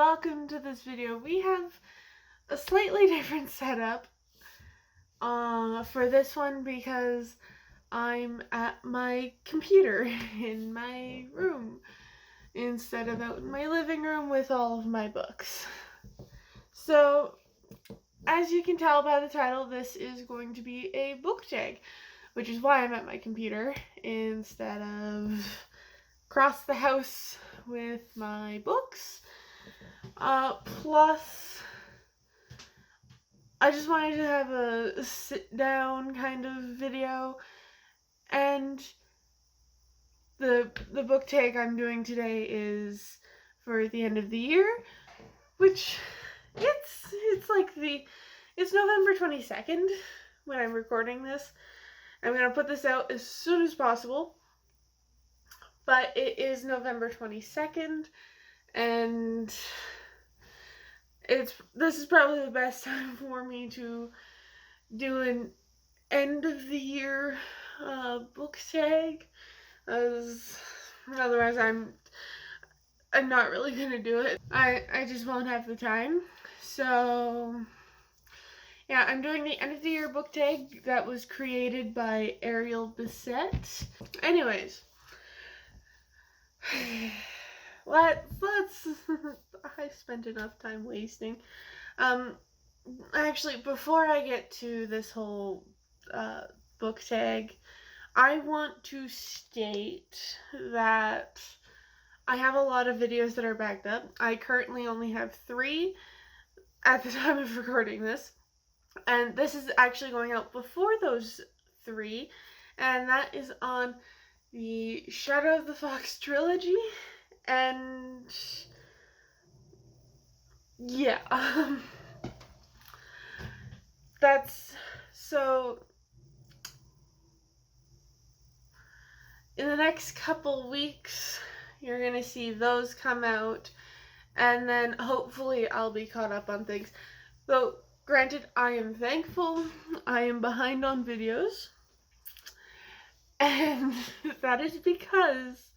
welcome to this video. We have a slightly different setup for this one because I'm at my computer in my room instead of out in my living room with all of my books. So, as you can tell by the title, this is going to be a book tag, which is why I'm at my computer instead of across the house with my books. Plus, I just wanted to have a sit down kind of video, and the book tag I'm doing today is for the end of the year, which it's November 22nd when I'm recording this. I'm going to put this out as soon as possible, but it is November 22nd, and this is probably the best time for me to do an end of the year book tag, as otherwise I'm not really gonna do it. I just won't have the time. So yeah, I'm doing the end of the year book tag that was created by Ariel Bisset. Anyways, let's I spent enough time wasting. Actually, before I get to this whole book tag, I want to state that I have a lot of videos that are backed up. I currently only have 3 at the time of recording this, and this is actually going out before those 3, and that is on the Shadow of the Fox trilogy, and yeah, that's so. In the next couple weeks, you're gonna see those come out, and then hopefully I'll be caught up on things. Though, granted, I am thankful I am behind on videos, and that is because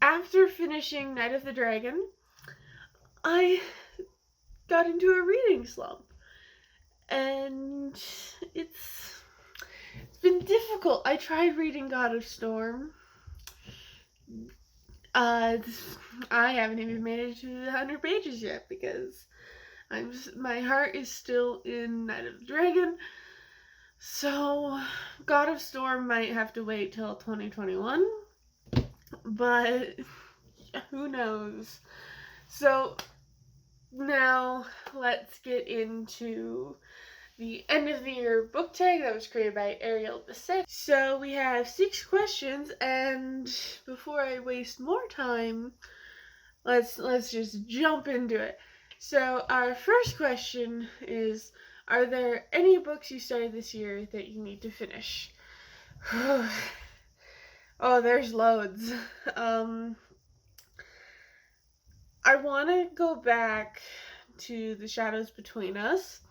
after finishing Night of the Dragon, I got into a reading slump, and it's been difficult. I tried reading God of Storm. I haven't even made it to the 100 pages yet because my heart is still in Night of the Dragon. So God of Storm might have to wait till 2021, but who knows. So now let's get into the end of the year book tag that was created by Ariel Bisset. So we have 6 questions, and before I waste more time, let's just jump into it. So our first question is, are there any books you started this year that you need to finish? Oh, there's loads. I want to go back to The Shadows Between Us.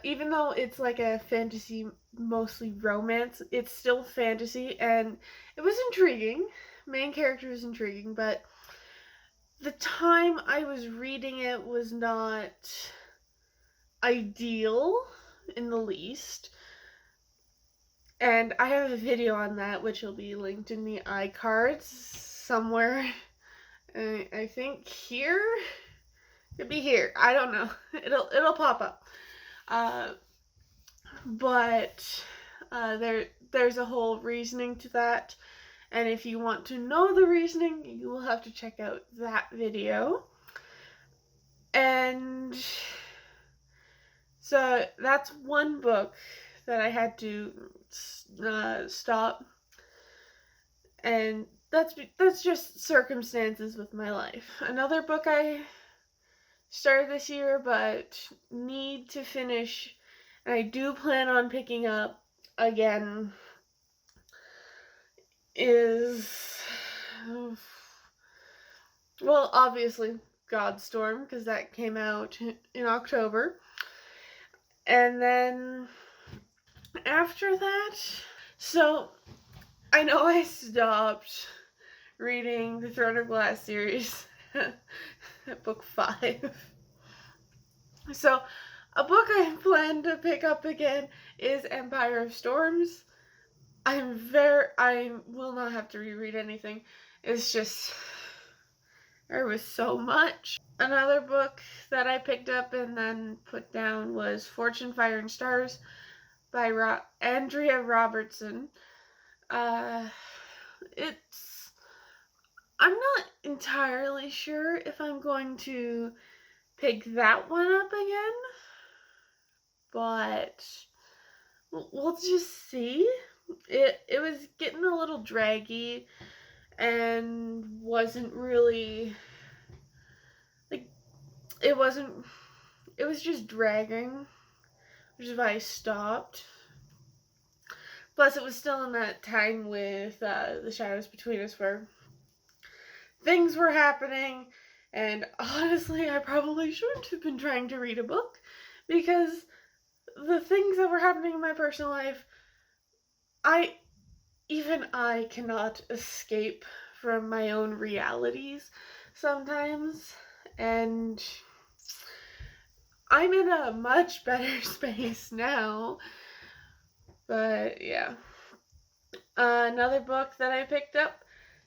Even though it's like a fantasy, mostly romance, it's still fantasy, and it was intriguing. Main character was intriguing, but the time I was reading it was not ideal in the least. And I have a video on that, which will be linked in the iCards somewhere. I think here? Could be here. I don't know. It'll pop up. But there's a whole reasoning to that, and if you want to know the reasoning, you will have to check out that video. And so that's one book that I had to stop, and that's just circumstances with my life. Another book I started this year but need to finish, and I do plan on picking up again, is, well, obviously Godstorm, because that came out in October. And then after that, so I know I stopped reading the Throne of Glass series, book 5. So, a book I plan to pick up again is Empire of Storms. I will not have to reread anything. It's just, there was so much. Another book that I picked up and then put down was Fortune, Fire, and Stars by Andrea Robertson. It's, I'm not entirely sure if I'm going to pick that one up again, but we'll just see. It was getting a little draggy and wasn't really, like, it was just dragging, which is why I stopped. Plus, it was still in that time with The Shadows Between Us where things were happening, and honestly, I probably shouldn't have been trying to read a book, because the things that were happening in my personal life, even I cannot escape from my own realities sometimes, and I'm in a much better space now. But yeah. Another book that I picked up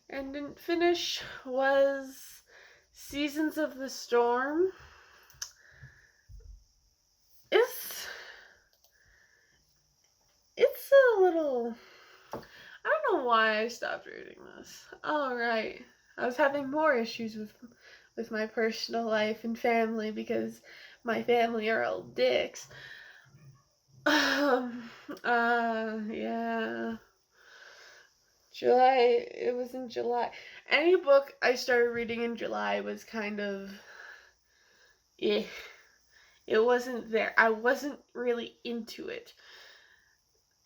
and didn't finish was Seasons of the Storm. It's a little, I don't know why I stopped reading this. Oh, right. I was having more issues with my personal life and family because my family are all dicks. Yeah. July, it was in July. Any book I started reading in July was kind of, it wasn't there. I wasn't really into it.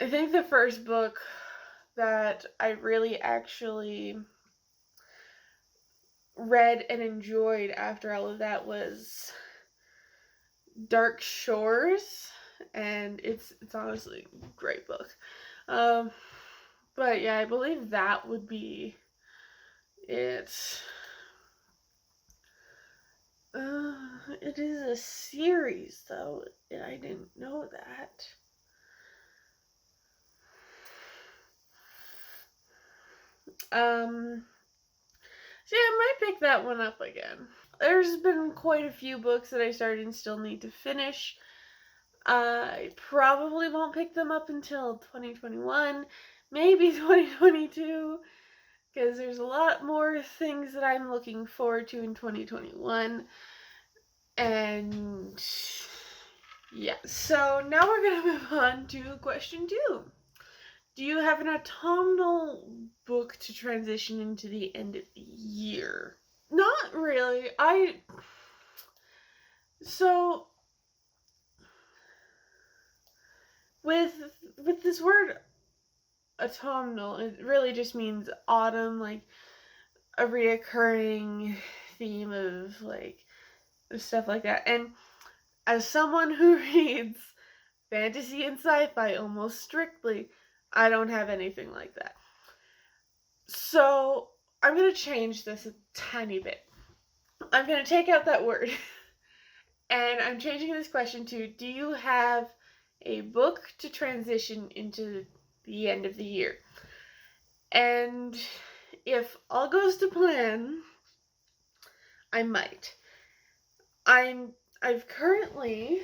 I think the first book that I really actually read and enjoyed after all of that was Dark Shores, and it's honestly a great book. But yeah, I believe that would be it. It is a series, though, and I didn't know that. So yeah, I might pick that one up again. There's been quite a few books that I started and still need to finish. I probably won't pick them up until 2021, maybe 2022, because there's a lot more things that I'm looking forward to in 2021. And yeah, so now we're going to move on to question 2. Do you have an autumnal book to transition into the end of the year? Not really. So with this word autumnal, it really just means autumn, like a reoccurring theme of stuff like that. And as someone who reads fantasy and sci-fi almost strictly, I don't have anything like that. So I'm going to change this a tiny bit. I'm going to take out that word. And I'm changing this question to, do you have a book to transition into the end of the year? And if all goes to plan, I might. I've currently,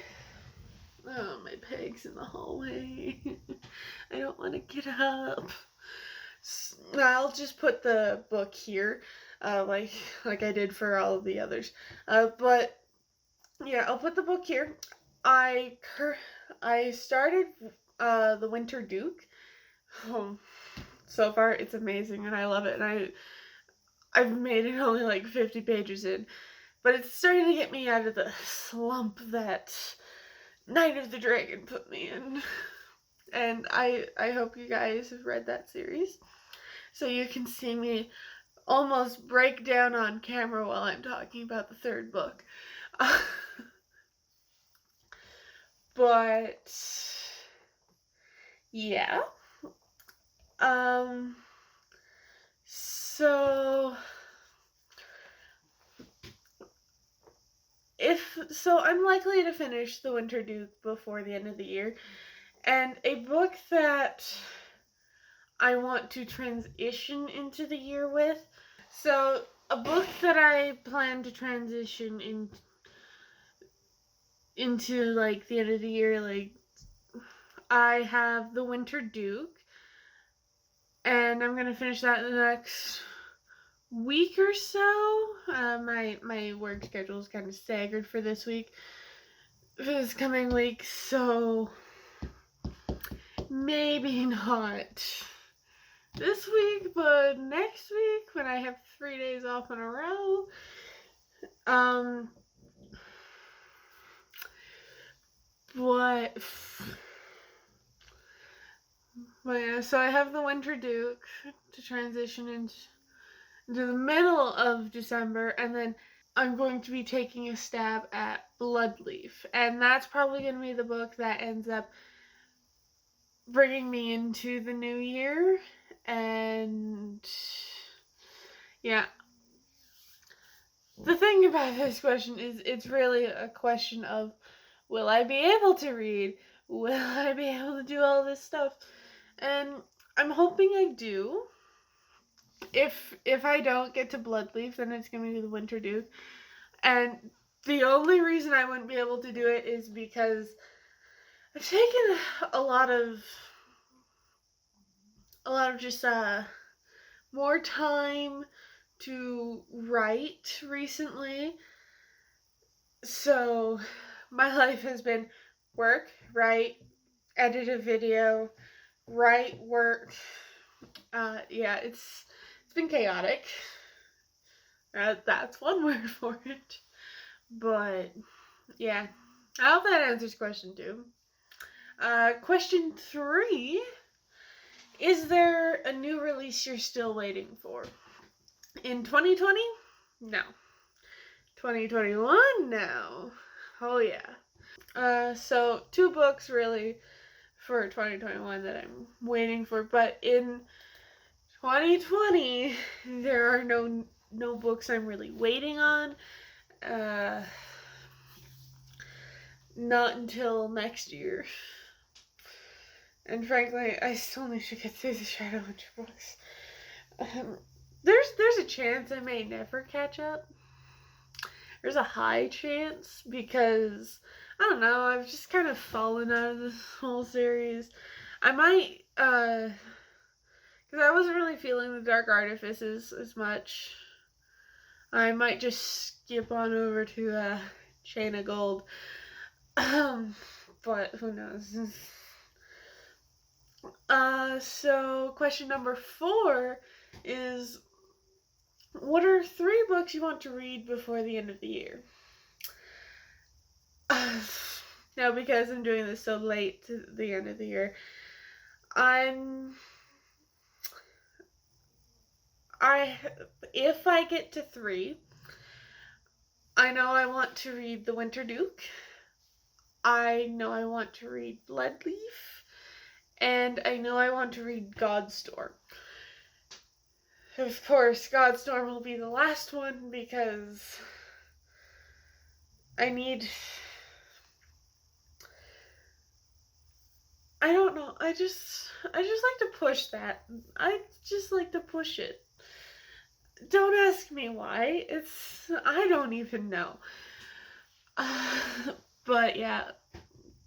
oh, my pig's in the hallway. I don't want to get up. I'll just put the book here, like I did for all of the others. But yeah, I'll put the book here. I started The Winter Duke. So far it's amazing and I love it, and I've made it only like 50 pages in, but it's starting to get me out of the slump that Night of the Dragon put me in. And I hope you guys have read that series, so you can see me almost break down on camera while I'm talking about the third book. But yeah. So I'm likely to finish The Winter Duke before the end of the year. And a book that I want to transition into the year with. So, a book that I plan to transition into like the end of the year, like I have The Winter Duke, and I'm gonna finish that in the next week or so. My work schedule is kind of staggered for this coming week, so maybe not this week, but next week when I have 3 days off in a row. But yeah, so I have The Winter Duke to transition into the middle of December, and then I'm going to be taking a stab at Bloodleaf, and that's probably going to be the book that ends up bringing me into the new year. And yeah, the thing about this question is it's really a question of, will I be able to read? Will I be able to do all this stuff? And I'm hoping I do. If I don't get to Bloodleaf, then it's going to be The Winter Duke. And the only reason I wouldn't be able to do it is because I've taken a lot of just more time to write recently. So my life has been work, write, edit a video, write, work. Yeah, it's been chaotic. That's one word for it. But yeah, I hope that answers question 2. Question 3. Is there a new release you're still waiting for? In 2020? No. 2021? No. Oh yeah. So 2 books really for 2021 that I'm waiting for, but in 2020 there are no books I'm really waiting on. Not until next year. And frankly, I still need to get through the Shadowhunter books. There's a chance I may never catch up. There's a high chance because, I don't know, I've just kind of fallen out of this whole series. I might, because I wasn't really feeling the Dark Artifices as much. I might just skip on over to Chain of Gold. But who knows? So question number 4 is, what are 3 books you want to read before the end of the year? Now, because I'm doing this so late to the end of the year, if I get to 3, I know I want to read The Winter Duke. I know I want to read Bloodleaf. And I know I want to read Godstorm. Of course, Godstorm will be the last one because I don't know. I just like to push that. I just like to push it. Don't ask me why. I don't even know. But yeah,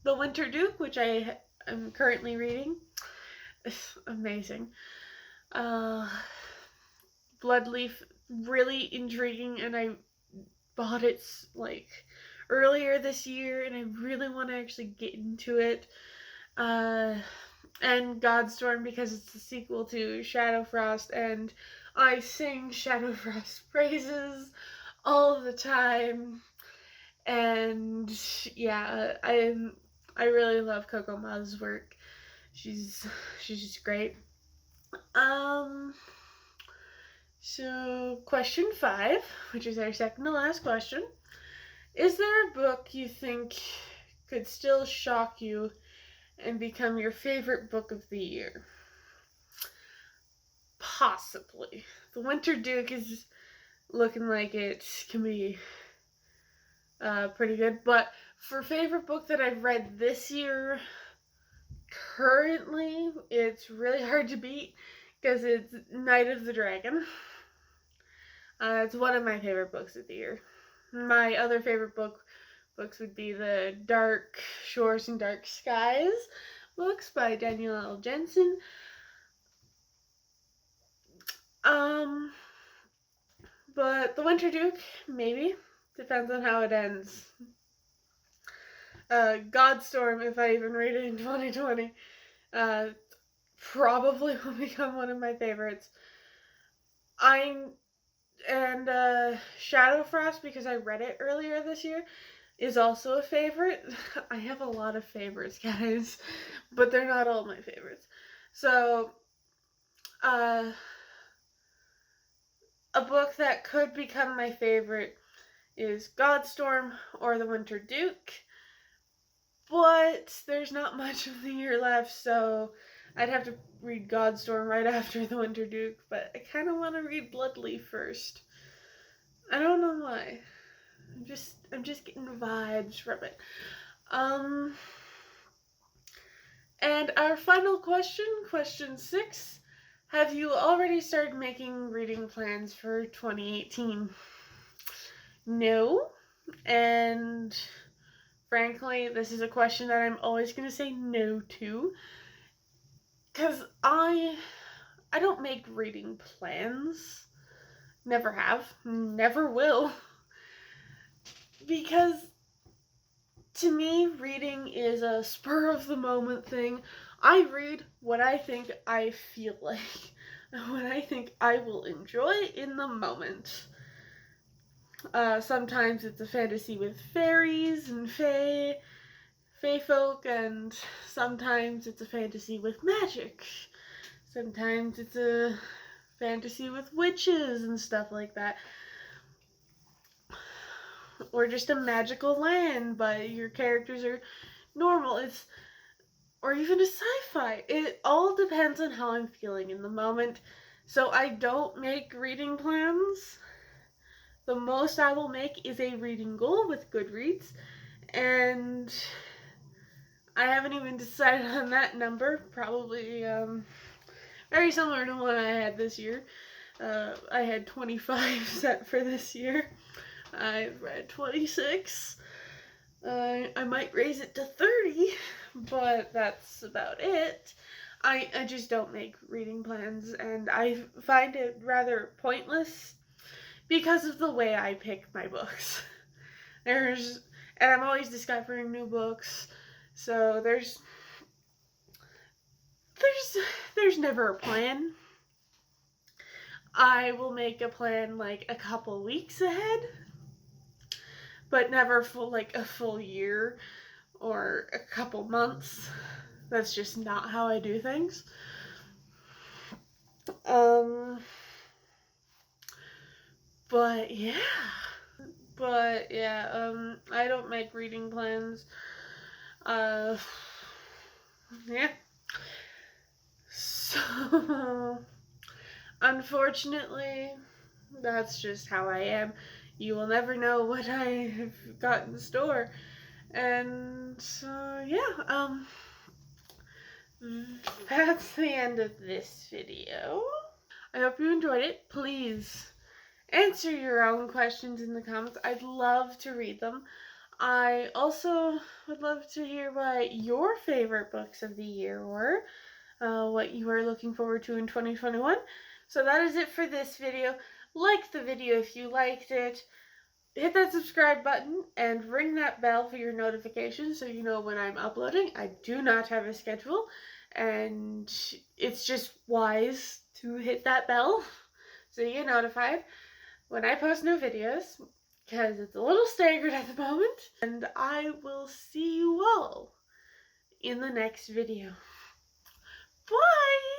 The Winter Duke, which I am currently reading, is amazing. Bloodleaf, really intriguing, and I bought it like earlier this year, and I really want to actually get into it. And Godstorm because it's the sequel to Shadowfrost, and I sing Shadowfrost praises all the time. And yeah, I really love Coco Ma's work. She's just great. So question 5, which is our second to last question. Is there a book you think could still shock you and become your favorite book of the year? Possibly. The Winter Duke is looking like it can be pretty good. But for favorite book that I've read this year, currently, it's really hard to beat because it's Night of the Dragon. It's one of my favorite books of the year. My other favorite books would be the Dark Shores and Dark Skies books by Daniel L. Jensen. But The Winter Duke, maybe. Depends on how it ends. Godstorm, if I even read it in 2020, probably will become one of my favorites. Shadowfrost, because I read it earlier this year, is also a favorite. I have a lot of favorites, guys, but they're not all my favorites. So, a book that could become my favorite is Godstorm or The Winter Duke, but there's not much of the year left, so I'd have to read Godstorm right after The Winter Duke, but I kind of want to read Bloodleaf first. I don't know why. I'm just getting vibes from it. And our final question, question 6. Have you already started making reading plans for 2018? No. And frankly, this is a question that I'm always going to say no to. Because I don't make reading plans. Never have. Never will. Because to me, reading is a spur of the moment thing. I read what I think I feel like. What I think I will enjoy in the moment. Sometimes it's a fantasy with fairies and fae folk, and sometimes it's a fantasy with magic. Sometimes it's a fantasy with witches and stuff like that. Or just a magical land, but your characters are normal. Or even a sci-fi. It all depends on how I'm feeling in the moment. So I don't make reading plans. The most I will make is a reading goal with Goodreads, and I haven't even decided on that number. Probably very similar to one I had this year. I had 25 set for this year. I've read 26. I might raise it to 30, but that's about it. I just don't make reading plans, and I find it rather pointless because of the way I pick my books. And I'm always discovering new books, so there's never a plan. I will make a plan like a couple weeks ahead, but never a full year or a couple months. That's just not how I do things. But yeah, I don't make reading plans. Yeah. So, unfortunately, that's just how I am. You will never know what I have got in store. And yeah, that's the end of this video. I hope you enjoyed it. Please answer your own questions in the comments. I'd love to read them. I also would love to hear what your favorite books of the year were, what you are looking forward to in 2021. So that is it for this video. Like the video if you liked it. Hit that subscribe button and ring that bell for your notifications so you know when I'm uploading. I do not have a schedule, and it's just wise to hit that bell so you get notified when I post new videos, because it's a little staggered at the moment. And I will see you all in the next video. Bye!